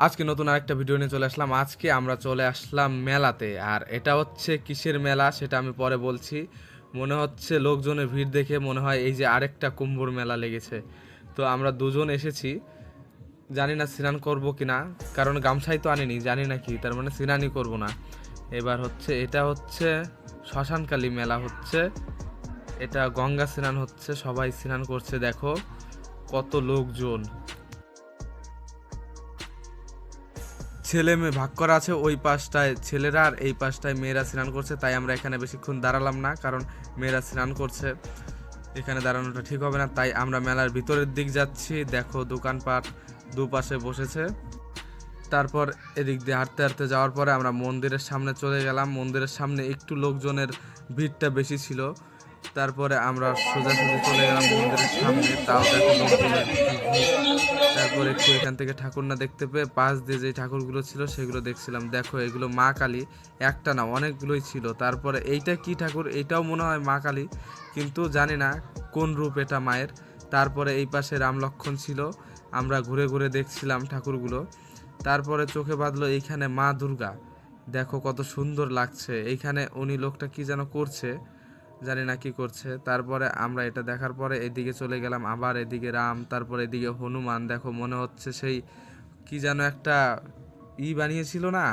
আজকে নতুন আরেকটা ভিডিও নিয়ে চলে আসলাম। আজকে আমরা চলে আসলাম মেলাতে, আর এটা হচ্ছে কিসের মেলা সেটা আমি পরে বলছি। মনে হচ্ছে লোকজনের ভিড় দেখে মনে হয় এই যে আরেকটা কুম্ভর মেলা লেগেছে। তো আমরা দুজন এসেছি, জানি না স্নান করবো কিনা, কারণ গামছাই তো আনিনি, জানি না কি তার মানে স্নানই করবো না। এবার হচ্ছে এটা হচ্ছে শ্মশানকালী মেলা হচ্ছে, এটা গঙ্গা স্নান হচ্ছে, সবাই স্নান করছে, দেখো কত লোকজন। ছেলে মেয়ে ভাগ করা আছে, ওই পাশটায় ছেলেরা আর এই পাশটায় মেয়েরা স্নান করছে, তাই আমরা এখানে বেশিক্ষণ দাঁড়ালাম না, কারণ মেয়েরা স্নান করছে, এখানে দাঁড়ানোটা ঠিক হবে না, তাই আমরা মেলার ভিতরের দিক যাচ্ছি। দেখো দোকানপাট দুপাশে বসেছে। তারপর এদিক দিয়ে হাঁটতে হাঁটতে যাওয়ার পরে আমরা মন্দিরের সামনে চলে গেলাম। মন্দিরের সামনে একটু লোকজনের ভিড়টা বেশি ছিল, তারপরে আমরা সোজাসুজি চলে গেলাম মন্দিরের সামনে, তাও দেখো লোকজনের কি ভিড়। তারপর একটু এখান থেকে ঠাকুর না দেখতে পেয়ে পাশ দিয়ে যে ঠাকুরগুলো ছিল সেগুলো দেখছিলাম। দেখো এগুলো মা কালী, একটা না অনেকগুলোই ছিল। তারপরে এইটা কি ঠাকুর, এইটাও মনে হয় মা কালী, কিন্তু জানি না কোন রূপ এটা মায়ের। তারপরে এই পাশে রাম লক্ষ্মণ ছিল, আমরা ঘুরে ঘুরে দেখছিলাম ঠাকুরগুলো। তারপরে চোখে বাঁধলো এইখানে মা দুর্গা, দেখো কত সুন্দর লাগছে। এইখানে উনি লোকটা কি যেন করছে, জানি না কি করছে। তারপরে আমরা এটা দেখার পরে এদিকে চলে গেলাম, আবার এদিকে রাম, তারপরে এদিকে হনুমান। দেখো মনে হচ্ছে সেই কি যেন একটা বানিয়েছিল না,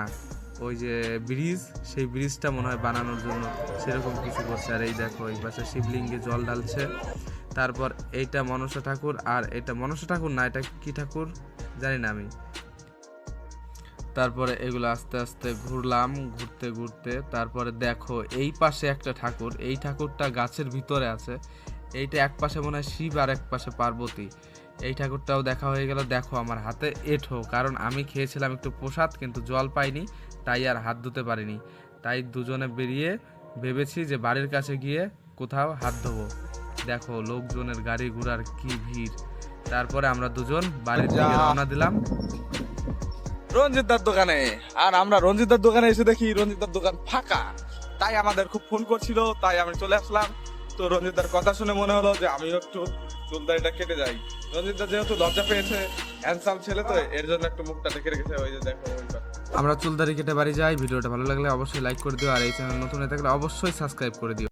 ওই যে ব্রিজ, সেই ব্রিজটা মনে হয় বানানোর জন্য সেরকম কিছু করছে। আর এই দেখো এই পাশে শিবলিঙ্গে জল ঢালছে। তারপর এইটা মনসা ঠাকুর, আর এটা মনসা ঠাকুর না, এটা কি ঠাকুর জানি না আমি। তারপরে এগুলো আস্তে আস্তে ঘুরলাম, ঘুরতে ঘুরতে তারপরে দেখো এই পাশে একটা ঠাকুর, এই ঠাকুরটা গাছের ভিতরে আছে। এইটা এক পাশে মনে হয় শিব আর এক পাশে পার্বতী। এই ঠাকুরটাও দেখা হয়ে গেল। দেখো আমার হাতে এঁঠো, কারণ আমি খেয়েছিলাম একটু প্রসাদ কিন্তু জল পাইনি, তাই আর হাত ধুতে পারিনি। তাই দুজনে বেরিয়ে ভেবেছি যে বাড়ির কাছে গিয়ে কোথাও হাত ধোবো। দেখো লোকজনের গাড়ি ঘোড়ার কি ভিড়। তারপরে আমরা দুজন বাড়ির দিকে রওনা দিলাম। রঞ্জিতদার দোকানে। আর আমরা রঞ্জিতদার দোকানে এসে দেখি রঞ্জিতদার দোকান ফাঁকা, তাই আমাদের খুব ফোন করছিল, তাই আমি চলে আসলাম। তো রঞ্জিতদার কথা শুনে মনে হলো যে আমিও একটু চুলদারিটা কেটে যাই। রঞ্জিতদা যেহেতু লজ্জা পেয়েছে, হ্যান্ডসাম ছেলে তো, এর জন্য একটু মুখটা ঢেকে রেখেছে। ওই যে দেখো ওইটা। আমরা চুলদারি কেটে বাড়ি যাই। ভিডিওটা ভালো লাগলে অবশ্যই লাইক করে দিও, আর এই চ্যানেল নতুন হয়ে থাকলে অবশ্যই সাবস্ক্রাইব করে দিও।